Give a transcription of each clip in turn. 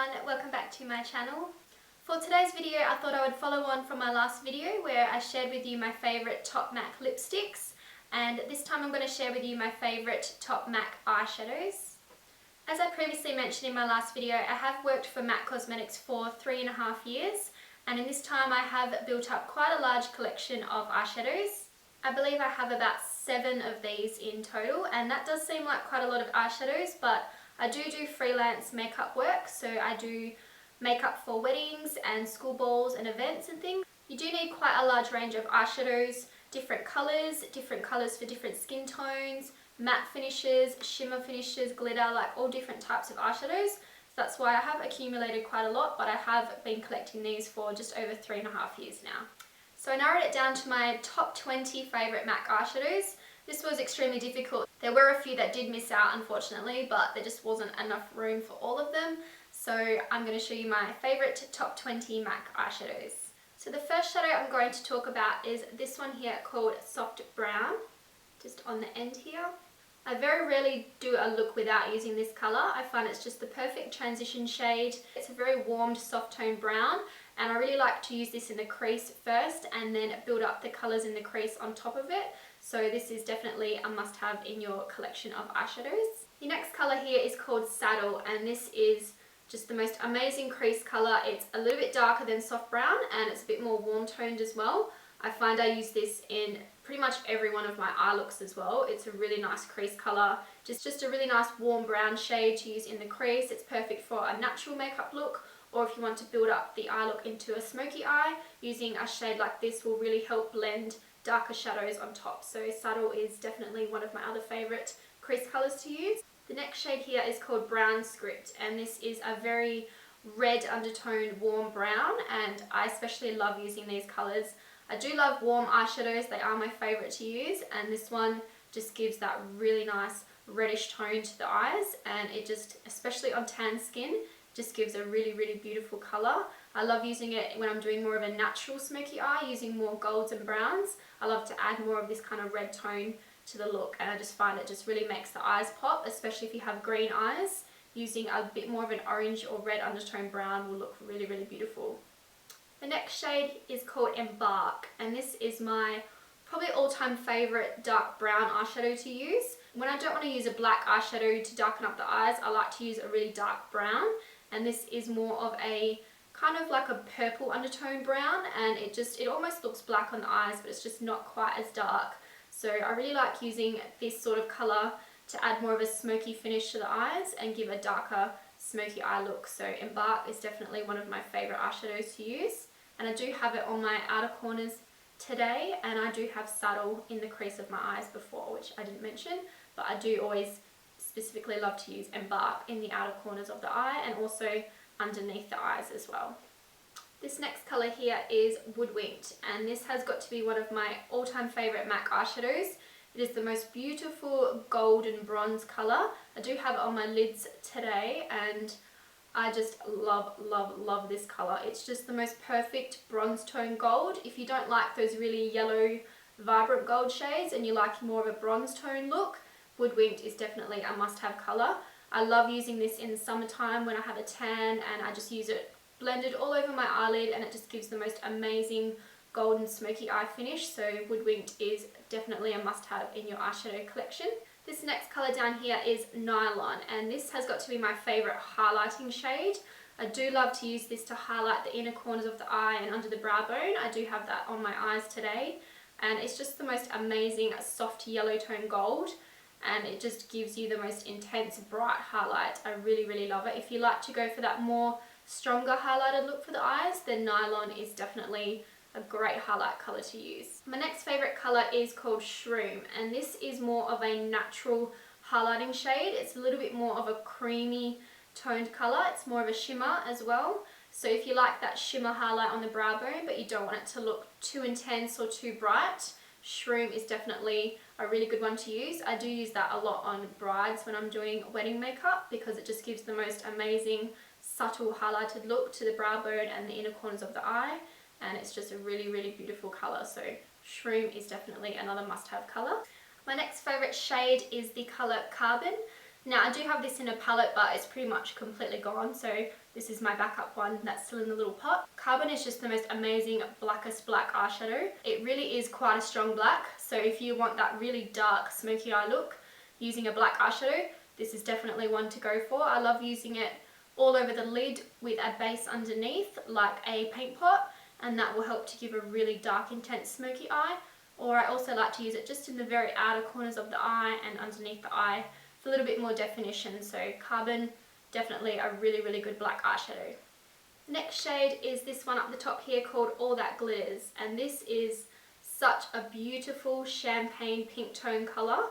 everyone, welcome back to my channel. For today's video I thought I would follow on from my last video where I shared with you my favourite Top MAC lipsticks, and this time I'm going to share with you my favourite Top MAC eyeshadows. As I previously mentioned in my last video, I have worked for MAC Cosmetics for 3.5 years, and in this time I have built up quite a large collection of eyeshadows. I believe I have about 7 of these in total, and that does seem like quite a lot of eyeshadows, but I do freelance makeup work, so I do makeup for weddings and school balls and events and things. You do need quite a large range of eyeshadows, different colours for different skin tones, matte finishes, shimmer finishes, glitter, like all different types of eyeshadows. So that's why I have accumulated quite a lot, but I have been collecting these for just over 3.5 years now. So I narrowed it down to my top 20 favourite MAC eyeshadows. This was extremely difficult. There were a few that did miss out unfortunately, but there just wasn't enough room for all of them. So I'm going to show you my favourite top 20 MAC eyeshadows. So the first shadow I'm going to talk about is this one here called Soft Brown, just on the end here. I very rarely do a look without using this colour. I find it's just the perfect transition shade. It's a very warmed soft tone brown, and I really like to use this in the crease first and then build up the colours in the crease on top of it. So this is definitely a must-have in your collection of eyeshadows. The next colour here is called Saddle, and this is just the most amazing crease colour. It's a little bit darker than Soft Brown and it's a bit more warm toned as well. I find I use this in pretty much every one of my eye looks as well. It's a really nice crease colour, just a really nice warm brown shade to use in the crease. It's perfect for a natural makeup look, or if you want to build up the eye look into a smoky eye, using a shade like this will really help blend darker shadows on top. So Saddle is definitely one of my other favourite crease colours to use. The next shade here is called Brown Script, and this is a very red undertone warm brown, and I especially love using these colours. I do love warm eyeshadows, they are my favourite to use, and this one just gives that really nice reddish tone to the eyes, and it just, especially on tan skin, just gives a really beautiful colour. I love using it when I'm doing more of a natural smoky eye, using more golds and browns. I love to add more of this kind of red tone to the look, and I just find it just really makes the eyes pop, especially if you have green eyes. Using a bit more of an orange or red undertone brown will look really beautiful. The next shade is called EMBARK, and this is my probably all-time favourite dark brown eyeshadow to use. When I don't want to use a black eyeshadow to darken up the eyes, I like to use a really dark brown, and this is more of a kind of like a purple undertone brown, and it almost looks black on the eyes, but it's just not quite as dark. So I really like using this sort of colour to add more of a smoky finish to the eyes and give a darker smoky eye look. So EMBARK is definitely one of my favourite eyeshadows to use, and I do have it on my outer corners today, and I do have Saddle in the crease of my eyes before, which I didn't mention, but I do always specifically love to use EMBARK in the outer corners of the eye and also underneath the eyes as well. This next colour here is Woodwinked, and this has got to be one of my all-time favourite MAC eyeshadows. It is the most beautiful golden bronze colour. I do have it on my lids today, and I just love this colour. It's just the most perfect bronze tone gold. If you don't like those really yellow vibrant gold shades and you like more of a bronze tone look, Woodwinked is definitely a must-have colour. I love using this in the summertime when I have a tan, and I just use it blended all over my eyelid, and it just gives the most amazing golden smoky eye finish. So Woodwinked is definitely a must-have in your eyeshadow collection. This next colour down here is Nylon, and this has got to be my favourite highlighting shade. I do love to use this to highlight the inner corners of the eye and under the brow bone. I do have that on my eyes today, and it's just the most amazing soft yellow tone gold, and it just gives you the most intense bright highlight. I really love it. If you like to go for that more stronger highlighted look for the eyes, then Nylon is definitely a great highlight colour to use. My next favourite colour is called Shroom, and this is more of a natural highlighting shade. It's a little bit more of a creamy toned colour. It's more of a shimmer as well. So if you like that shimmer highlight on the brow bone but you don't want it to look too intense or too bright, Shroom is definitely a really good one to use. I do use that a lot on brides when I'm doing wedding makeup, because it just gives the most amazing subtle highlighted look to the brow bone and the inner corners of the eye, and it's just a really beautiful colour. So Shroom is definitely another must-have colour. My next favourite shade is the colour Carbon. Now I do have this in a palette, but it's pretty much completely gone, so this is my backup one that's still in the little pot. Carbon is just the most amazing blackest black eyeshadow. It really is quite a strong black, so if you want that really dark smoky eye look using a black eyeshadow, this is definitely one to go for. I love using it all over the lid with a base underneath like a paint pot, and that will help to give a really dark intense smoky eye. Or I also like to use it just in the very outer corners of the eye and underneath the eye for a little bit more definition. So Carbon, definitely a really good black eyeshadow. Next shade is this one up the top here called All That Glitters, and this is such a beautiful champagne pink tone colour.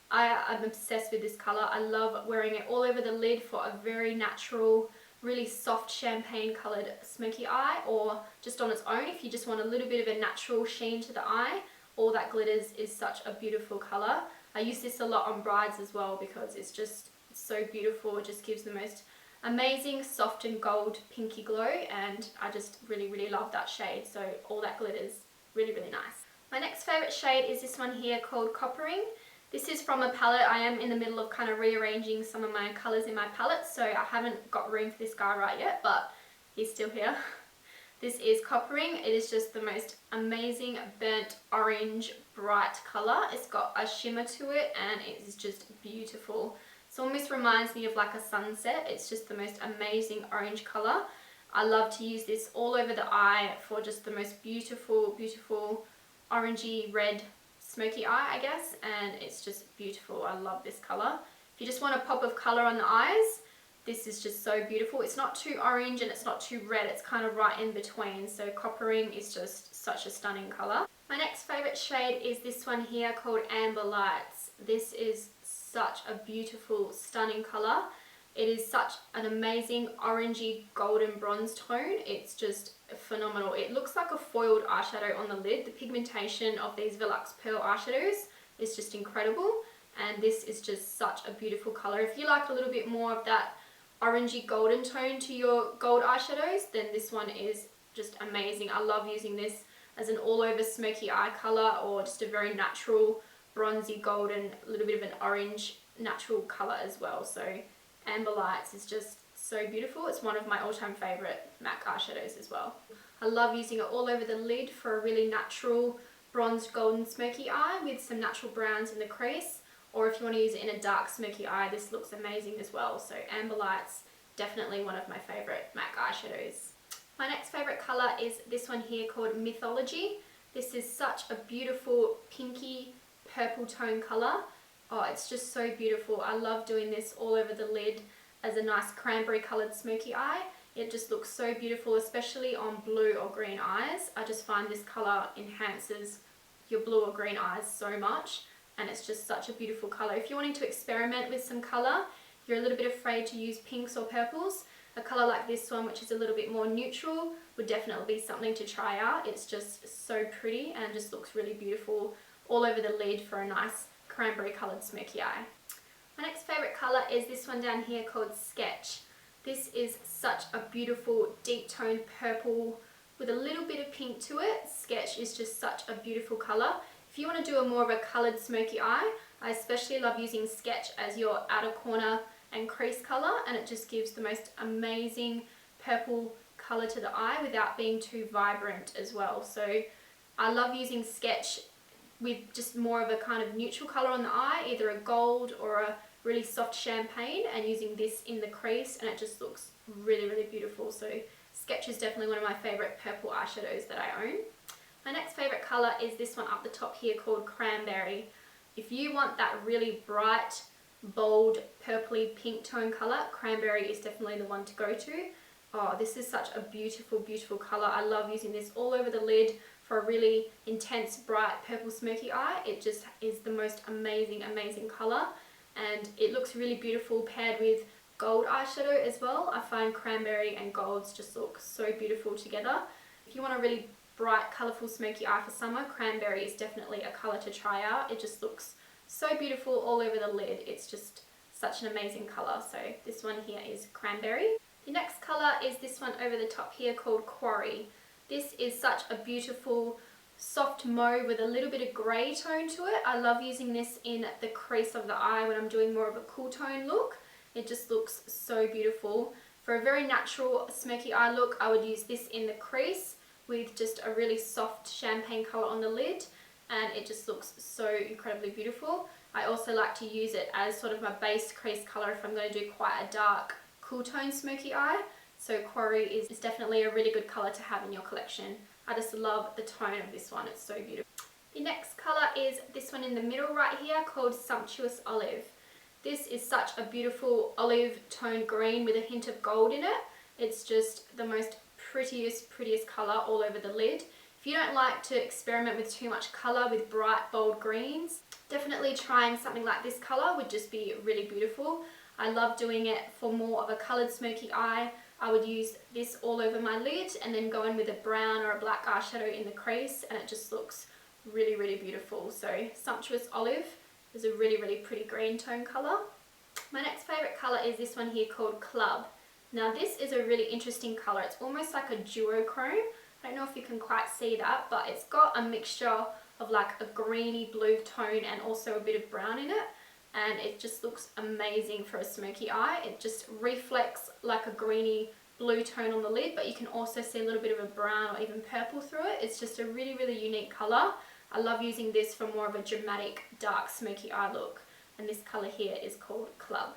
I'm obsessed with this colour. I love wearing it all over the lid for a very natural, really soft champagne coloured smoky eye, or just on its own if you just want a little bit of a natural sheen to the eye. All That Glitters is such a beautiful colour. I use this a lot on brides as well because it's just so beautiful. It just gives the most amazing soft and gold pinky glow, and I just really love that shade. So All That Glitters, really nice. My next favourite shade is this one here called Coppering. This is from a palette. I am in the middle of kind of rearranging some of my colours in my palette, so I haven't got room for this guy right yet, but he's still here. This is Coppering. It is just the most amazing burnt orange bright colour. It's got a shimmer to it and it is just beautiful. It almost reminds me of like a sunset. It's just the most amazing orange colour. I love to use this all over the eye for just the most beautiful orangey red smoky eye, I guess, and it's just beautiful. I love this colour. If you just want a pop of colour on the eyes, this is just so beautiful. It's not too orange and it's not too red, it's kind of right in between. So Coppering is just such a stunning colour. My next favourite shade is this one here called Amber Lights. This is such a beautiful, stunning colour. It is such an amazing orangey golden bronze tone. It's just phenomenal. It looks like a foiled eyeshadow on the lid. The pigmentation of these Velux Pearl eyeshadows is just incredible, and this is just such a beautiful colour. If you like a little bit more of that orangey golden tone to your gold eyeshadows, then this one is just amazing. I love using this as an all over smoky eye colour, or just a very natural bronzy golden, a little bit of an orange natural colour as well. So Amber Lights is just so beautiful. It's one of my all-time favourite MAC eyeshadows as well. I love using it all over the lid for a really natural bronzed golden smoky eye with some natural browns in the crease. Or if you want to use it in a dark smoky eye, this looks amazing as well. So Amber Lights, definitely one of my favourite MAC eyeshadows. My next favourite colour is this one here called Mythology. This is such a beautiful pinky purple tone colour. Oh, it's just so beautiful. I love doing this all over the lid as a nice cranberry coloured smoky eye. It just looks so beautiful, especially on blue or green eyes. I just find this colour enhances your blue or green eyes so much, and it's just such a beautiful colour. If you're wanting to experiment with some colour, you're a little bit afraid to use pinks or purples, a colour like this one, which is a little bit more neutral, would definitely be something to try out. It's just so pretty and just looks really beautiful all over the lid for a nice cranberry coloured smoky eye. My next favourite colour is this one down here called Sketch. This is such a beautiful deep toned purple with a little bit of pink to it. Sketch is just such a beautiful colour. If you want to do a more of a coloured smoky eye, I especially love using Sketch as your outer corner and crease colour, and it just gives the most amazing purple colour to the eye without being too vibrant as well. So I love using Sketch with just more of a kind of neutral colour on the eye, either a gold or a really soft champagne, and using this in the crease, and it just looks really beautiful. So Sketch is definitely one of my favourite purple eyeshadows that I own. My next favourite colour is this one up the top here called Cranberry. If you want that really bright, bold, purpley pink tone colour, Cranberry is definitely the one to go to. Oh, this is such a beautiful colour. I love using this all over the lid for a really intense, bright purple smoky eye. It just is the most amazing colour, and it looks really beautiful paired with gold eyeshadow as well. I find Cranberry and golds just look so beautiful together. If you want a really bright, colourful smoky eye for summer, Cranberry is definitely a colour to try out. It just looks so beautiful all over the lid. It's just such an amazing colour. So this one here is Cranberry. The next colour is this one over the top here called Quarry. This is such a beautiful soft mauve with a little bit of grey tone to it. I love using this in the crease of the eye when I'm doing more of a cool tone look. It just looks so beautiful. For a very natural smoky eye look, I would use this in the crease with just a really soft champagne colour on the lid, and it just looks so incredibly beautiful. I also like to use it as sort of my base crease colour if I'm going to do quite a dark cool tone smoky eye. So Quarry is definitely a really good colour to have in your collection. I just love the tone of this one, it's so beautiful. The next colour is this one in the middle right here called Sumptuous Olive. This is such a beautiful olive toned green with a hint of gold in it. It's just the most prettiest colour all over the lid. If you don't like to experiment with too much colour with bright bold greens, definitely trying something like this colour would just be really beautiful. I love doing it for more of a coloured smoky eye. I would use this all over my lid and then go in with a brown or a black eyeshadow in the crease, and it just looks really beautiful. So Sumptuous Olive is a really pretty green tone colour. My next favourite colour is this one here called Club. Now this is a really interesting colour. It's almost like a duochrome. I don't know if you can quite see that, but it's got a mixture of like a greeny blue tone and also a bit of brown in it. And it just looks amazing for a smoky eye. It just reflects like a greeny blue tone on the lid, but you can also see a little bit of a brown or even purple through it. It's just a really unique colour. I love using this for more of a dramatic dark smoky eye look, and this colour here is called Club.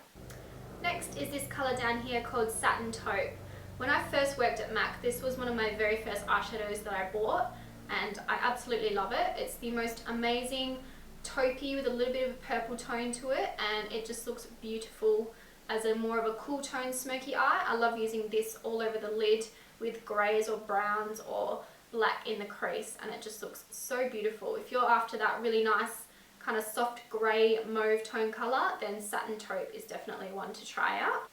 Next is this colour down here called Satin Taupe. When I first worked at MAC, this was one of my very first eyeshadows that I bought, and I absolutely love it. It's the most amazing taupey with a little bit of a purple tone to it, and it just looks beautiful as a more of a cool tone smoky eye. I love using this all over the lid with greys or browns or black in the crease, and it just looks so beautiful. If you're after that really nice kind of soft grey mauve tone colour, then Satin Taupe is definitely one to try out.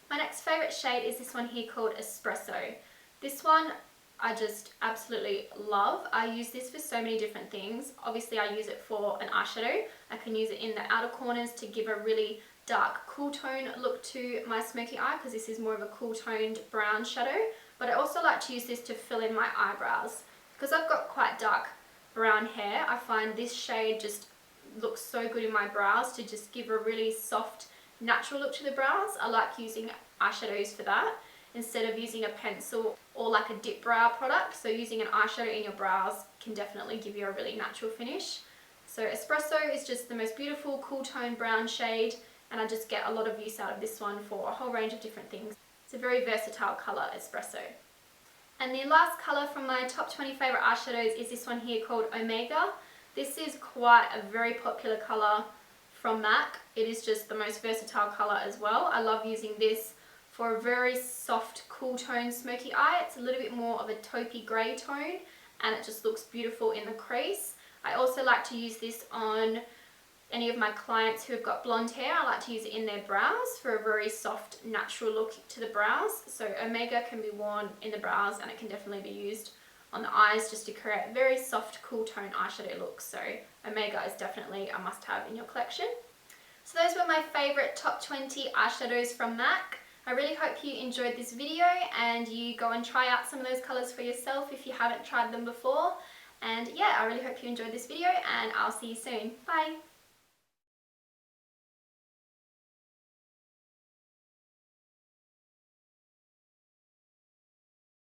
My next favourite shade is this one here called Espresso. This one I just absolutely love. I use this for so many different things. Obviously I use it for an eyeshadow. I can use it in the outer corners to give a really dark cool tone look to my smoky eye, because this is more of a cool toned brown shadow. But I also like to use this to fill in my eyebrows. Because I've got quite dark brown hair, I find this shade just looks so good in my brows to just give a really soft natural look to the brows. I like using eyeshadows for that instead of using a pencil or like a dip brow product. So using an eyeshadow in your brows can definitely give you a really natural finish. So Espresso is just the most beautiful cool tone brown shade, and I just get a lot of use out of this one for a whole range of different things. It's a very versatile colour, Espresso. And the last colour from my top 20 favourite eyeshadows is this one here called Omega. This is quite a very popular colour from MAC. It is just the most versatile colour as well. I love using this for a very soft cool tone smoky eye. It's a little bit more of a taupey grey tone, and it just looks beautiful in the crease. I also like to use this on any of my clients who have got blonde hair. I like to use it in their brows for a very soft natural look to the brows. So Omega can be worn in the brows, and it can definitely be used on the eyes just to create a very soft cool tone eyeshadow look. So Omega is definitely a must have in your collection. So those were my favourite top 20 eyeshadows from MAC. I really hope you enjoyed this video and you go and try out some of those colours for yourself if you haven't tried them before. And yeah, I really hope you enjoyed this video, and I'll see you soon. Bye!